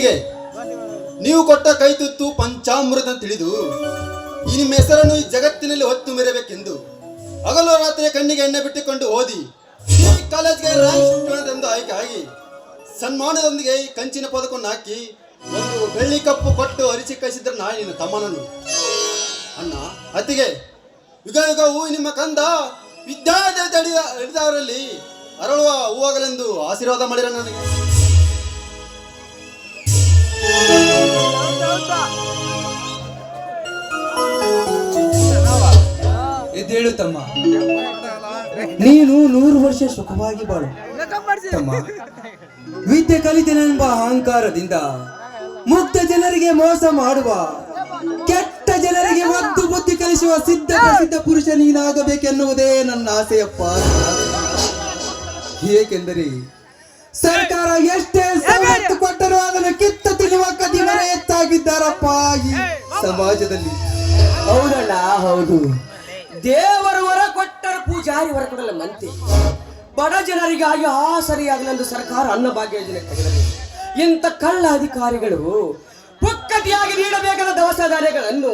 ಅತ್ತಿಗೆ, ನೀವು ಕೊಟ್ಟ ಕೈತುತ್ತು ಪಂಚಾಮೃತ ತಿಳಿದು ಈ ನಿಮ್ಮ ಹೆಸರನ್ನು ಈ ಜಗತ್ತಿನಲ್ಲಿ ಹೊತ್ತು ಮೆರೆಯಬೇಕೆಂದು ಹಗಲು ರಾತ್ರಿ ಕಣ್ಣಿಗೆ ಎಣ್ಣೆ ಬಿಟ್ಟುಕೊಂಡು ಓದಿ ಈ ಕಾಲೇಜ್ಗೆ ರ್ಯಾಂಕ್ ಎಂದು ಆಯ್ಕೆ ಆಗಿ ಸನ್ಮಾನದೊಂದಿಗೆ ಈ ಕಂಚಿನ ಪದಕವನ್ನು ಹಾಕಿ ಒಂದು ಬೆಳ್ಳಿ ಕಪ್ಪು ಕೊಟ್ಟು ಅರಿಸಿ ಕಳಿಸಿದ್ರೆ ನಾ ನಿನ್ನ ತಮ್ಮನನ್ನು. ಅಣ್ಣ ಅತ್ತಿಗೆ, ಯುಗ ಯುಗವೂ ನಿಮ್ಮ ಕಂದ ವಿದ್ಯಾರ್ಥಿ ಹಿಡಿದವರಲ್ಲಿ ಅರಳುವ ಹೂವಾಗಲೆಂದು ಆಶೀರ್ವಾದ ಮಾಡಿರ ನನಗೆ. ಎದ್ದೇಳು ತಮ್ಮ, ನೀನು 100 ವರ್ಷ ಸುಖವಾಗಿ ಬಾಳು ತಮ್ಮ. ವಿದ್ಯೆ ಕಲಿತನೆಂಬ ಅಹಂಕಾರದಿಂದ ಮುಗ್ಧ ಜನರಿಗೆ ಮೋಸ ಮಾಡುವ, ಕೆಟ್ಟ ಜನರಿಗೆ ಒದ್ದು ಬುದ್ಧಿ ಕಲಿಸುವ ಸಿದ್ಧ ಪ್ರಸಿದ್ಧ ಪುರುಷ ನೀನಾಗಬೇಕೆನ್ನುವುದೇ ನನ್ನ ಆಸೆಯಪ್ಪ. ಏಕೆಂದರೆ ಸರ್ಕಾರ ಎಷ್ಟೇ ಸವಲತ್ತು ಕೊಟ್ಟರೂ ಅದನ್ನು ಕಿತ್ತು ತಿನ್ನುವ ಕದಿಮರ ಹೆಚ್ಚಾಗಿದ್ದಾರಪ್ಪ ಈ ಸಮಾಜದಲ್ಲಿ. ಹೌದಣ್ಣ, ಹೌದು. ದೇವರು ವರ ಕೊಟ್ಟರು ಪೂಜಾರಿ ವರ ಕೊಡಲ್ಲ ಮಂತೆ. ಬಡ ಜನರಿಗಾಗಿ ಆಸರಿಯಾಗಲೆಂದು ಸರ್ಕಾರ ಅನ್ನಭಾಗ್ಯ ಯೋಜನೆ ತೆಗೆದರು. ಇಂಥ ಕಳ್ಳ ಅಧಿಕಾರಿಗಳು ಪುಕ್ಕಟಿಯಾಗಿ ನೀಡಬೇಕಾದ ದವಸ ಧಾನ್ಯಗಳನ್ನು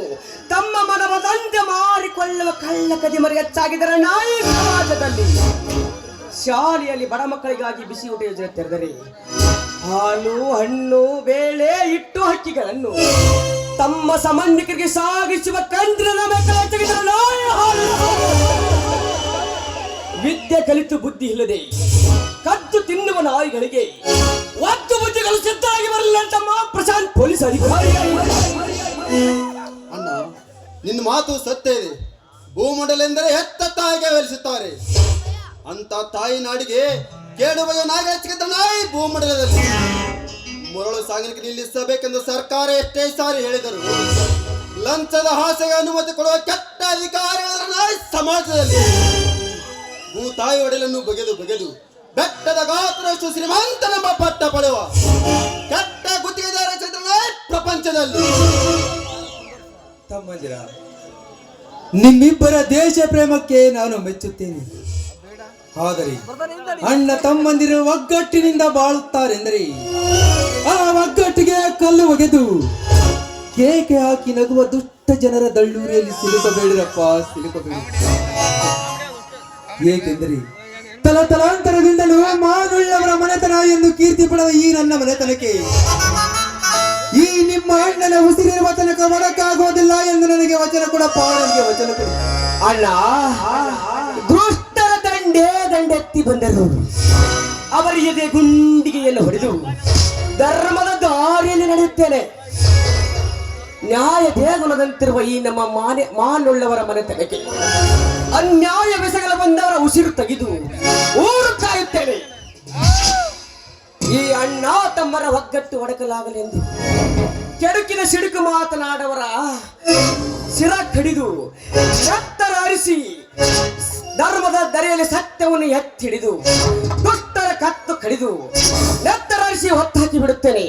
ತಮ್ಮ ಮನವದಂತೆ ಮಾರಿಕೊಳ್ಳುವ ಕಳ್ಳ ಕದಿಮರು ಹೆಚ್ಚಾಗಿದ್ದಾರೆ ನಾಯಿ ಸಮಾಜದಲ್ಲಿ. ಶಾಲೆಯಲ್ಲಿ ಬಡ ಮಕ್ಕಳಿಗಾಗಿ ಬಿಸಿ ಊಟ ಯೋಜನೆ ತೆರೆದರೆ ಹಾಲು, ಹಣ್ಣು, ಬೇಳೆ, ಹಿಟ್ಟು, ಹಕ್ಕಿಗಳನ್ನು ತಮ್ಮ ಸಂಬಂಧಿಕರಿಗೆ ಸಾಗಿಸುವ ಕಂದಿನ ವಿದ್ಯೆ ಕಲಿತು ಬುದ್ಧಿ ಇಲ್ಲದೆ ಕದ್ದು ತಿನ್ನುವ ನಾಯಿಗಳಿಗೆ ಒತ್ತು ಬುದ್ಧಿಗಳು ಸಿದ್ಧವಾಗಿ ಬರಲಿಲ್ಲ ತಮ್ಮ ಪ್ರಶಾಂತ್ ಪೊಲೀಸ್ ಅಧಿಕಾರಿ. ಅಣ್ಣ, ನಿನ್ನ ಮಾತು ಸತ್ಯ ಇದೆ. ಭೂಮಂಡಲೆಂದರೆ ಹೆತ್ತ ತಾಯಿಗೆ ವೆಲಿಸುತ್ತಾರೆ. ಅಂತ ತಾಯಿ ನಾಡಿಗೆ ಕೇಡು ಬಗೆಯ ನಾಯಿಗೆ ಹಚ್ಚಿದ ನಾಯಿ ಭೂಮಂಡಲದಲ್ಲಿ ಮರಳು ಸಾಗಾಣಿಕೆ ನಿಲ್ಲಿಸಬೇಕೆಂದು ಸರ್ಕಾರ ಎಷ್ಟೇ ಸಾರಿ ಹೇಳಿದರು. ಲಂಚದ ಆಸೆಗೆ ಅನುಮತಿ ಕೊಡುವ ಕೆಟ್ಟ ಅಧಿಕಾರಿಗಳ ನಾಯಿ ಸಮಾಜದಲ್ಲಿ ಭೂತಾಯಿ ಒಡೆಲನ್ನು ಬಗೆದು ಬೆಟ್ಟದ ಗಾತ್ರಷ್ಟು ಶ್ರೀಮಂತನೆಂಬ ಪಟ್ಟ ಪಡೆಯುವ ಕೆಟ್ಟ ಗುತ್ತಿಗೆದಾರ ನಾಯಿ ಪ್ರಪಂಚದಲ್ಲಿ. ತಮ್ಮಂದಿರ, ನಿಮ್ಮಿಬ್ಬರ ದೇಶ ಪ್ರೇಮಕ್ಕೆ ನಾನು ಮೆಚ್ಚುತ್ತೇನೆ. ಆದರೆ ಅಣ್ಣ ತಮ್ಮಂದಿರು ಒಗ್ಗಟ್ಟಿನಿಂದ ಬಾಳುತ್ತಾರೆಂದರೆ ಆ ಒಗ್ಗಟ್ಟಿಗೆ ಕಲ್ಲು ಒಗೆದು ಕೇಕೆ ಹಾಕಿ ನಗುವ ದುಷ್ಟ ಜನರ ದಳ್ಳೂರಿಯಲ್ಲಿ ಸಿಲುಕಬೇಡಿರಪ್ಪ, ಸಿಲುಕಬೇಡಿ. ಏಕೆಂದರೆ ತಲಾಂತರದಿಂದಲೂ ಮಾನುಳ್ಳವರ ಮನೆತನ ಎಂದು ಕೀರ್ತಿ ಪಡೆದ ಈ ನನ್ನ ಮನೆತನಕ್ಕೆ ಈ ನಿಮ್ಮ ಅಣ್ಣನ ಉಸಿರಿರುವ ತನಕ ಒಡಕಾಗೋದಿಲ್ಲ ಎಂದು ನನಗೆ ವಚನ ಕೊಡಪ್ಪ, ನನಗೆ ವಚನ ಕೊಡಿ. ಅಣ್ಣ, ದುಷ್ಟರ ದಂಡೆತ್ತಿ ಬಂದರು. ಅವರ ಎದೆ ಗುಂಡಿಗೆಯನ್ನು ಹೊಡೆದು ಧರ್ಮದ ದಾರಿಯಲ್ಲಿ ನಡೆಯುತ್ತೇನೆ. ನ್ಯಾಯ ದೇಗುಲದಂತಿರುವ ಈ ನಮ್ಮ ಮಾನುಳ್ಳವರ ಮನೆತನಕ್ಕೆ ಅನ್ಯಾಯ ಬೆಸಗಲು ಬಂದವರ ಉಸಿರು ತೆಗೆದು ಊರು ಕಾಯುತ್ತೇನೆ. ಈ ಅಣ್ಣ ತಮ್ಮರ ಒಗ್ಗಟ್ಟು ಒಡಕಲಾಗಲೆಂದು ಕೆಡುಕಿನ ಸಿಡುಕು ಮಾತನಾಡವರ ಶಿರ ಕಡಿದು ರಕ್ತರ ಹರಿಸಿ ಧರ್ಮದ ದರೆಯಲ್ಲಿ ಸತ್ಯವನ್ನು ಎತ್ತಿಡಿದು ದುಷ್ಟರ ಕತ್ತು ಕಡಿದು ನೆತ್ತರರಿಸಿ ಹೊತ್ತಾಕಿ ಬಿಡುತ್ತೇನೆ.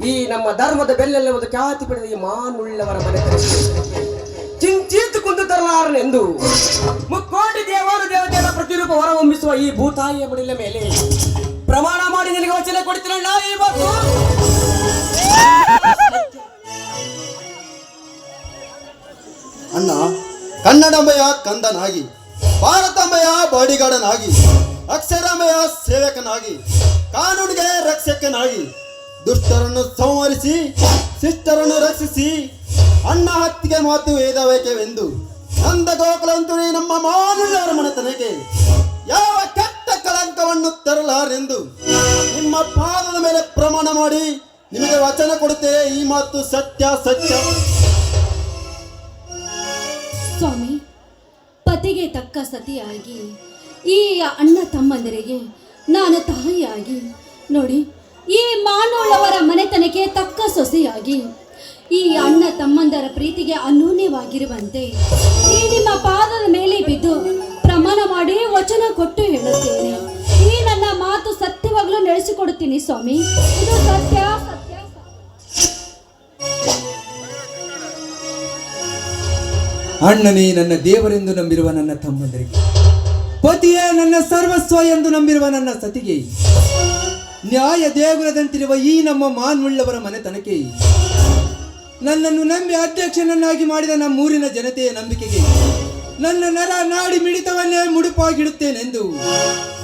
ಈ ನಮ್ಮ ಧರ್ಮದ ಬೆಲ್ಲೆಲ್ಲ ಒಂದು ಖ್ಯಾತಿ ಪಡೆದ ಈ ಮಾನುಳ್ಳವರ ಮನೆ ಚಿಂಚಿತ್ತು ಕುಂದು ತರಲಾರನೆಂದು ಮುಕ್ಕೋಟಿ ದೇವರು ದೇವತೆಗಳ ಪ್ರತಿರೂಪ ಹೊರಹೊಮ್ಮಿಸುವ ಈ ಭೂತಾಯಿಯ ಬಡಿಲ ಮೇಲೆ ಪ್ರಮಾಣ ಮಾಡಿ ನಿನಗೆ ವಚನ ಕೊಡ್ತೀನಣ್ಣ. ಇವತ್ತು ಅಣ್ಣ, ಕನ್ನಡಮಯ ಕಂದನಾಗಿ, ಭಾರತಮಯ ಬಾಡಿಗಾರ್ಡನಾಗಿ, ಅಕ್ಷರಮಯ ಸೇವಕನಾಗಿ, ಕಾನೂನಿಗೆ ರಕ್ಷಕನಾಗಿ, ದುಷ್ಟರನ್ನು ಸಂಹರಿಸಿ ಶಿಷ್ಟರನ್ನು ರಕ್ಷಿಸಿ ಅಣ್ಣ ಹತ್ತಿಗೆ ಮಾತು ವೇದವೇಕೆವೆಂದು ನಂದ ಗೋಕುಲಂತುರಿ ನಮ್ಮ ಮಾನುಳ್ಳವರ ಮನೆತನಕ್ಕೆ ಯಾವ ಕೆಟ್ಟ ಕಳಂಕವನ್ನು ತರಲಾರೆಂದು ನಿಮ್ಮ ಪಾದದ ಮೇಲೆ ಪ್ರಮಾಣ ಮಾಡಿ ನಿಮಗೆ ವಚನ ಕೊಡುತ್ತೇವೆ. ಈ ಮಾತು ಸತ್ಯ ಸತ್ಯ. ಸ್ವಾಮಿ, ಪತಿಗೆ ತಕ್ಕ ಸತಿಯಾಗಿ ಈ ಅಣ್ಣ ತಮ್ಮಂದರಿಗೆ ನಾನು ತಾಯಿಯಾಗಿ ನೋಡಿ, ಈ ಮಾನೋಳವರ ಮನೆತನಕ್ಕೆ ತಕ್ಕ ಸೊಸೆಯಾಗಿ ಈ ಅಣ್ಣ ತಮ್ಮಂದರ ಪ್ರೀತಿಗೆ ಅನ್ಯೋನ್ಯವಾಗಿರುವಂತೆ ಈ ನಿಮ್ಮ ಪಾದದ ಮೇಲೆ ಬಿದ್ದು ಪ್ರಮಾಣ ಮಾಡಿ ವಚನ ಕೊಟ್ಟು ಹೇಳುತ್ತೇನೆ. ಈ ನನ್ನ ಮಾತು ಸತ್ಯವಾಗಲೂ ನಡೆಸಿಕೊಡುತ್ತೀನಿ ಸ್ವಾಮಿ. ಇದು ಸತ್ಯ ಸತ್ಯ. ಅಣ್ಣನೇ ನನ್ನ ದೇವರೆಂದು ನಂಬಿರುವ ನನ್ನ ತಮ್ಮಂದರಿಗೆ, ಪತಿಯೇ ನನ್ನ ಸರ್ವಸ್ವ ಎಂದು ನಂಬಿರುವ ನನ್ನ ಸತಿಗೆ ನ್ಯಾಯ ದೇಗುಲದಂತಿರುವ ಈ ನಮ್ಮ ಮಾನ್ವುಳ್ಳವರ ಮನೆತನಕ್ಕೆ ನನ್ನನ್ನು ನಂಬಿ ಅಧ್ಯಕ್ಷನನ್ನಾಗಿ ಮಾಡಿದ ನಮ್ಮೂರಿನ ಜನತೆಯ ನಂಬಿಕೆಗೆ ನನ್ನ ನರ ನಾಡಿ ಮಿಡಿತವನ್ನೇ ಮುಡುಪಾಗಿಡುತ್ತೇನೆಂದು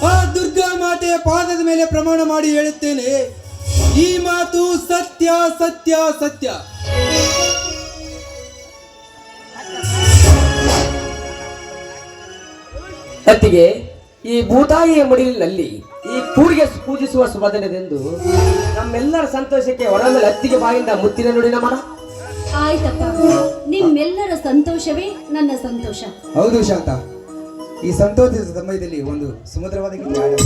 ಆ ದುರ್ಗಾ ಮಾತೆಯ ಪಾದದ ಮೇಲೆ ಪ್ರಮಾಣ ಮಾಡಿ ಹೇಳುತ್ತೇನೆ. ಈ ಮಾತು ಸತ್ಯ ಸತ್ಯ ಸತ್ಯ. ಅತ್ತಿಗೆ, ಈ ಭೂತಾಯಿಯ ಮಡಿಲಿನಲ್ಲಿ ಈ ಕೂರಿಗೆ ಪೂಜಿಸುವ ಶುಭದಿನದೆಂದು ನಮ್ಮೆಲ್ಲರ ಸಂತೋಷಕ್ಕೆ ಹೊರ ಮೇಲೆ ಅತ್ತಿಗೆ ಬಾಯಿಂದ ಮುತ್ತಿನ ನುಡಿನ ಮಾಡ. ಆಯ್ತಪ್ಪ, ನಿಮ್ಮೆಲ್ಲರ ಸಂತೋಷವೇ ನನ್ನ ಸಂತೋಷ. ಹೌದು ಶಾಂತ, ಈ ಸಂತೋಷದ ಸಮಯದಲ್ಲಿ ಒಂದು ಸುಮಧುರವಾದ ಗೀತೆ ಹಾಡು.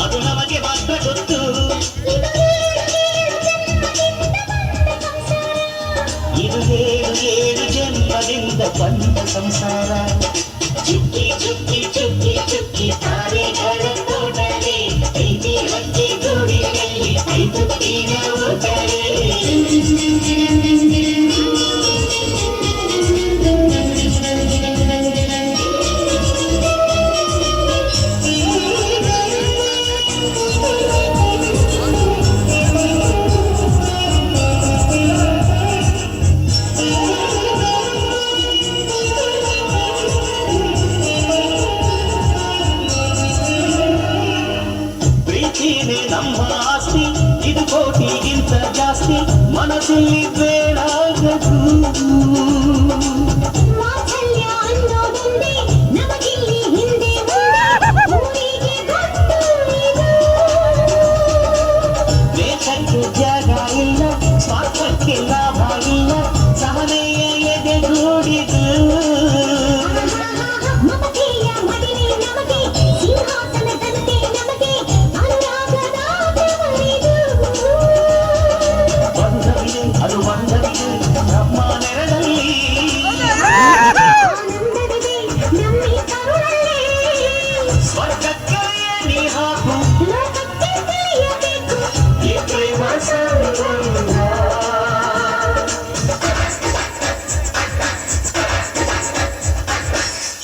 ಅದು ನಮಗೆ ಮಾತ್ರ ಗೊತ್ತು. ಇದು ಏಳು ಜನ್ಮದಿಂದ ಬಂದ ಸಂಸಾರ. ಚುಕ್ಕಿ ಚುಕ್ಕಿ ಚುಕ್ಕಿ ಚುಕ್ಕಿ ತಾರೆಗಳ ತೋಟವೇ, ಪ್ರೀತಿ ಹಕ್ಕಿ ಗೂಡಿನಲ್ಲಿ ಕೈ ತುತ್ತಿನ ಊಟವೇ. ನಮ್ಮ ಆಸ್ತಿ ಇದು ಕೋಟಿಗಿಂತ ಜಾಸ್ತಿ, ಮನಸ್ಸಲ್ಲಿ ಬೇಡಾಗದು. ದೇಶಕ್ಕೆ ಜಾಗ ಇಲ್ಲ, ಸ್ವಾರ್ಥಕ್ಕೆ ಲಾಭ ಇಲ್ಲ, ಸಹನೆಯ ಎದೆಗೂಡಿದು. ಅದು ಬಂದವಿದೆ ನಮ್ಮ ನೆರಳಲ್ಲಿ. ಸ್ವರ್ಗಕ್ಕೆ ನೀ ಹಾಕು ಈ ಪ್ರೇಮ ಸಂಬಂಧ.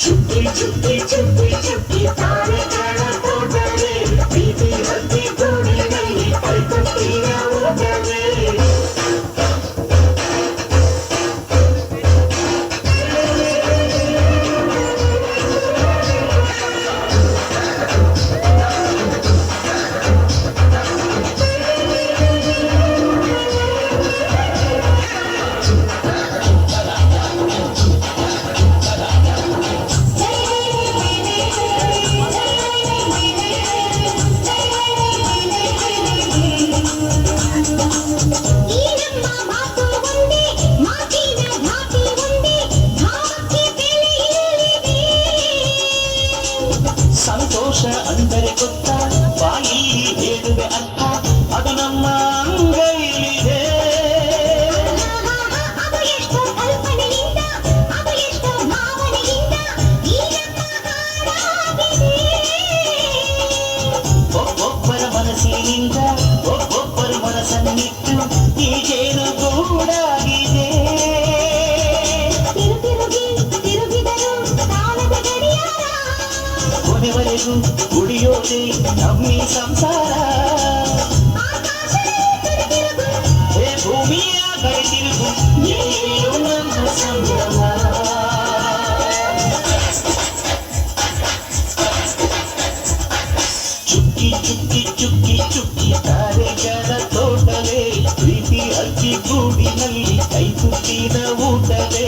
ಚುಕ್ಕಿ ಚುಕ್ಕಿ ಚುಕ್ಕಿ ಚುಕ್ಕಿ ತಾರೆಗಳ ತೋಟವೇ, ಪ್ರೀತಿ ಹಕ್ಕಿ ಗೂಡಿನಲ್ಲಿ ಕೈ ತುತ್ತಿನ ಊಟವೇ. ಸಂತೋಷ ಅಂದರೆ ಗೊತ್ತ, ಬಾಯಿ ಹೇಳುವೆ ಅರ್ಥ, ಅದು ನಮ್ಮ ಅಂಗೈಲಿದೆ. ಒಬ್ಬೊಬ್ಬರ ಮನಸ್ಸಿನಿಂದ ಒಬ್ಬೊಬ್ಬರ ಮನಸ್ಸನ್ನಿಟ್ಟು ಈಗೇನು ಗೂಡಾಗಿದೆ. ಕೊನೆವರೆಗೂ ಉಳಿಯೋದೆ ನಮ್ಮಿ ಸಂಸಾರ. ಭೂಮಿಯ ಕಡೆ ತಿರುಗು, ಎಲ್ಲೆಲ್ಲೂ ನಮ್ಮ ಸಂಭ್ರಮ. ಚುಕ್ಕಿ ಚುಕ್ಕಿ ಚುಕ್ಕಿ ತಾರೆಗಳ ತೋಟವೇ ಪ್ರೀತಿ ಅಕ್ಕಿ ಗೂಡಿನಲ್ಲಿ ಕೈ ತುತ್ತಿನ ಊಟವೇ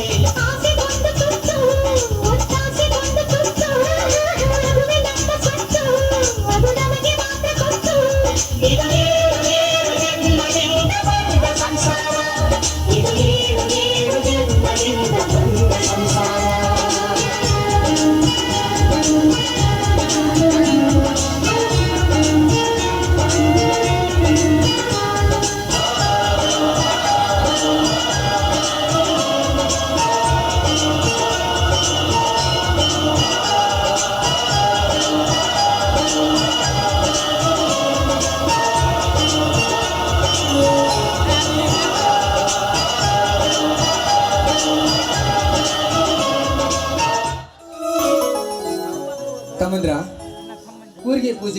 ತಮ್ಮಂದ್ರ ಊರಿಗೆ ಪೂಜೆ